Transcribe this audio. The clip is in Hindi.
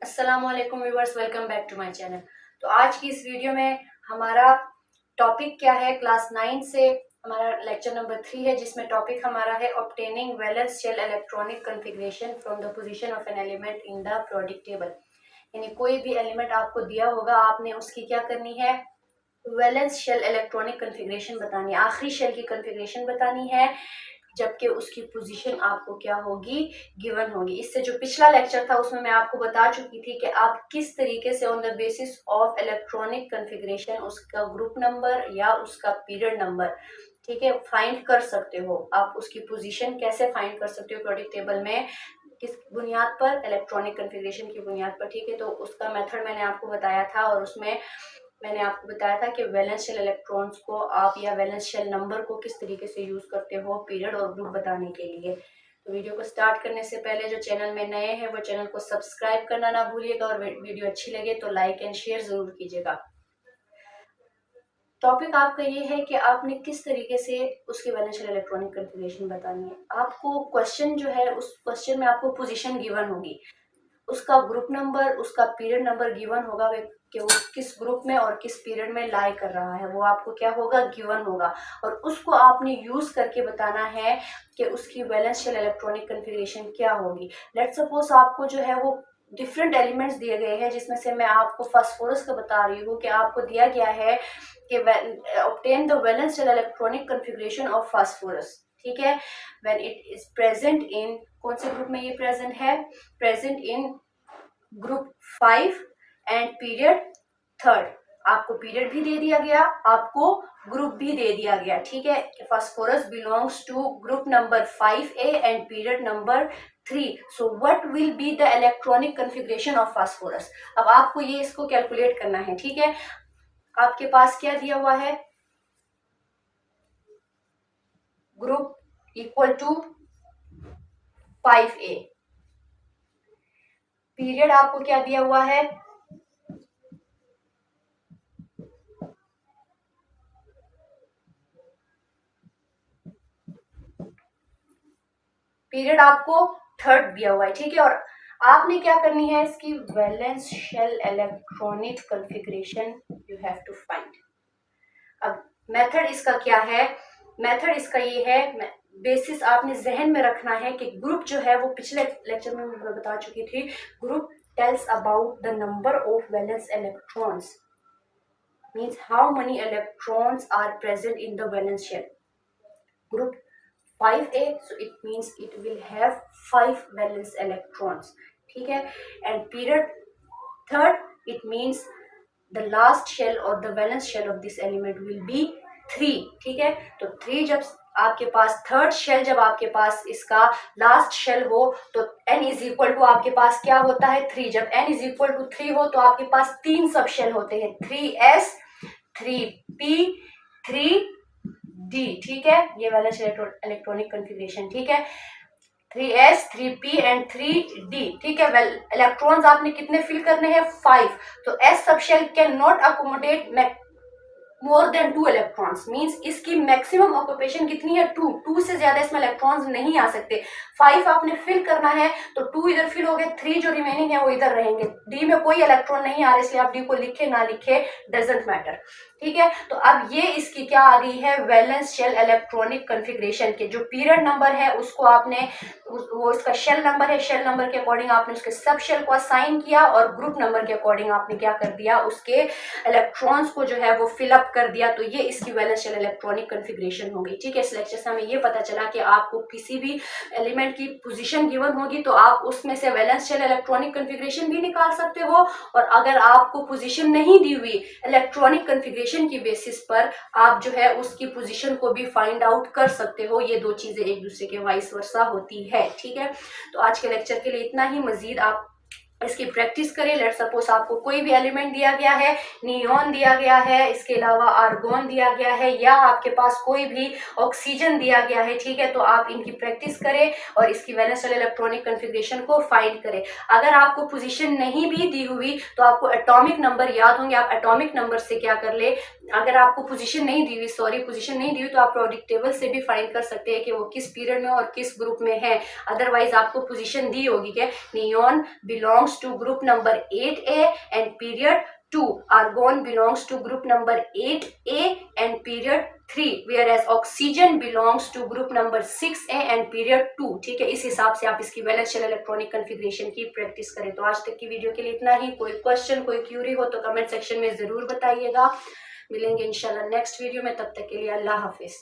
अस्सलामुअलैकुम viewers, welcome back to my channel. तो आज की इस वीडियो में हमारा टॉपिक क्या है, क्लास 9 से हमारा लेक्चर नंबर 3 है, जिसमें टॉपिक हमारा है obtaining valence shell electronic configuration from the position of an element in the periodic table. यानी कोई भी एलिमेंट आपको दिया होगा, आपने उसकी क्या करनी है, वैलेंस शेल इलेक्ट्रॉनिक कॉन्फ़िगरेशन बतानी है, आखिरी शेल की कॉन्फ़िगरेशन बतानी है, जबकि उसकी पोजीशन आपको क्या होगी, गिवन होगी। इससे जो पिछला लेक्चर था उसमें मैं आपको बता चुकी थी कि आप किस तरीके से on the basis of electronic configuration उसका ग्रुप नंबर या उसका पीरियड नंबर, ठीक है, फाइंड कर सकते हो। आप उसकी पोजीशन कैसे फाइंड कर सकते हो प्रोडिक्ट टेबल में, किस बुनियाद पर, इलेक्ट्रॉनिक कॉन्फ़िगरेशन की बुनियाद पर, ठीक है। तो उसका मेथड मैंने आपको बताया था और उसमें मैंने आपको बताया था कि वैलेंस शेल इलेक्ट्रॉन्स को आप या वैलेंस शेल नंबर को किस तरीके से यूज करते हो पीरियड और ग्रुप बताने के लिए। तो वीडियो को स्टार्ट करने से पहले जो चैनल में नए हैं वो चैनल को सब्सक्राइब करना ना भूलिएगा और वीडियो अच्छी लगे तो लाइक एंड शेयर जरूर कीजिएगा। टॉपिक आपका ये है कि आपने किस तरीके से उसकी वैलेंस शेल इलेक्ट्रॉनिक कॉन्फ़िगरेशन बतानी है। आपको क्वेश्चन जो है, उस क्वेश्चन में आपको पोजीशन गिवन होगी, उसका ग्रुप नंबर, उसका पीरियड नंबर गिवन होगा कि वो किस ग्रुप में और किस पीरियड में लाई कर रहा है, वो आपको क्या होगा, गिवन होगा। और उसको आपने यूज करके बताना है कि उसकी वैलेंस शेल इलेक्ट्रॉनिक कॉन्फ़िगरेशन क्या होगी। लेट्स सपोज आपको जो है वो डिफरेंट एलिमेंट्स दिए गए हैं, जिसमें से मैं आपको फास्फोरस का बता रही हूँ कि आपको दिया गया है कि obtain the valence shell electronic configuration of phosphorus, ठीक है, when it is present in, कौन से ग्रुप में ये प्रेजेंट है, present in group 5 and period 3। आपको पीरियड भी दे दिया गया, आपको ग्रुप भी दे दिया गया, ठीक है। Phosphorus belongs to group number 5A and period number 3। So what will be the electronic configuration of phosphorus. अब आपको ये इसको कैलकुलेट करना है, ठीक है। आपके पास क्या दिया हुआ है, group equal to 5A, period आपको क्या दिया हुआ है, पीरियड आपको 3 दिया हुआ है, ठीक है। और आपने क्या करनी है, इसकी valence shell electronic configuration you have to find. अब मेथड इसका क्या है, मेथड इसका ये है, बेसिस आपने जहन में रखना है कि ग्रुप जो है वो पिछले लेक्चर में मैं बता चुकी थी, group tells about the number of valence electrons, means how many electrons are present in the valence shell. Group 5A, so it means it will have 5 valence electrons, ठीक है। and period 3rd, it means the last shell or the valence shell of this element will be 3, ठीक है। तो 3 जब आपके पास, थर्ड शेल जब आपके पास इसका लास्ट शेल हो तो n इज इक्वल टू आपके पास क्या होता है, 3। जब n इज इक्वल टू 3 हो तो आपके पास 3 सब शेल होते हैं, 3s 3p 3d, ठीक है। ये वाला इलेक्ट्रॉनिक कॉन्फ़िगरेशन, ठीक है, 3s 3p एंड 3d, ठीक है। वेल इलेक्ट्रॉन्स आपने कितने फिल करने हैं, 5। तो s सब shell can not accommodate more than 2 electrons, means इसकी मैक्सिमम ऑक्यूपेशन कितनी है, 2 से ज्यादा इसमें इलेक्ट्रॉन्स नहीं आ सकते। 5 आपने फिल करना है तो 2 इधर फिल हो गए, 3 जो रिमेनिंग है वो इधर रहेंगे। डी में कोई इलेक्ट्रॉन नहीं आ रहा, इसलिए आप डी को लिखे ना लिखे डजंट मैटर, ठीक है। तो अब ये इसकी क्या आ गई है, वैलेंस शेल इलेक्ट्रॉनिक कॉन्फ़िगरेशन के जो पीरियड नंबर है उसको आपने वो इसका शेल नंबर है, शेल नंबर के अकॉर्डिंग आपने उसके सब शेल को असाइन किया और ग्रुप नंबर के अकॉर्डिंग आपने क्या कर दिया, उसके इलेक्ट्रॉन्स को जो है वो फिलअप कर दिया। तो ये इसकी वैलेंस शेल इलेक्ट्रॉनिक कॉन्फ़िगरेशन हो गई, ठीक है। इस लेक्चर से हमें ये पता चला कि आपको किसी भी एलिमेंट की पोजीशन गिवन होगी तो आप उसमें से वैलेंस शेल इलेक्ट्रॉनिक कॉन्फ़िगरेशन भी निकाल सकते हो, और अगर आपको पोजीशन नहीं दी हुई इलेक्ट्रॉनिक कॉन्फ़िगरेशन की बेसिस पर आप जो है उसकी पोजीशन को भी फाइंड आउट कर सकते हो। ये दो चीजें एक दूसरे के वाइस वर्सा होती है, ठीक है। तो आज के लेक्चर के लिए इतना ही, मजीद आप इसकी प्रैक्टिस करें। लेट सपोज आपको कोई भी एलिमेंट दिया गया है, नियॉन दिया गया है, इसके अलावा आर्गोन दिया गया है, या आपके पास कोई भी ऑक्सीजन दिया गया है, ठीक है, तो आप इनकी प्रैक्टिस करें और इसकी वैलेंस शेल इलेक्ट्रॉनिक कॉन्फ़िगरेशन को फाइंड करें। अगर आपको पोजीशन नहीं भी दी हुई तो आपको एटॉमिक नंबर याद होंगे, आप एटॉमिक नंबर से क्या कर ले, अगर आपको पोजीशन नहीं दी हुई, पोजीशन नहीं दी हुई तो आप प्रोडिक्ट टेबल से भी फाइंड कर सकते हैं कि वो किस पीरियड में और किस ग्रुप में है। अदरवाइज आपको पोजीशन दी होगी कि neon belongs belongs to group number 8A and period 2. Argon belongs to group number 8A and period 3, whereas oxygen belongs to group number 6A and period 2. ठीक है, इस हिसाब से आप इसकी वैलेंस शेल इलेक्ट्रॉनिक कन्फिग्रेशन की प्रैक्टिस करें। तो आज तक की वीडियो के लिए इतना ही। कोई क्वेश्चन, कोई क्यूरी हो तो कमेंट सेक्शन में जरूर बताइएगा। मिलेंगे इंशाल्लाह नेक्स्ट वीडियो में, तब तक के लिए अल्लाह हाफिज।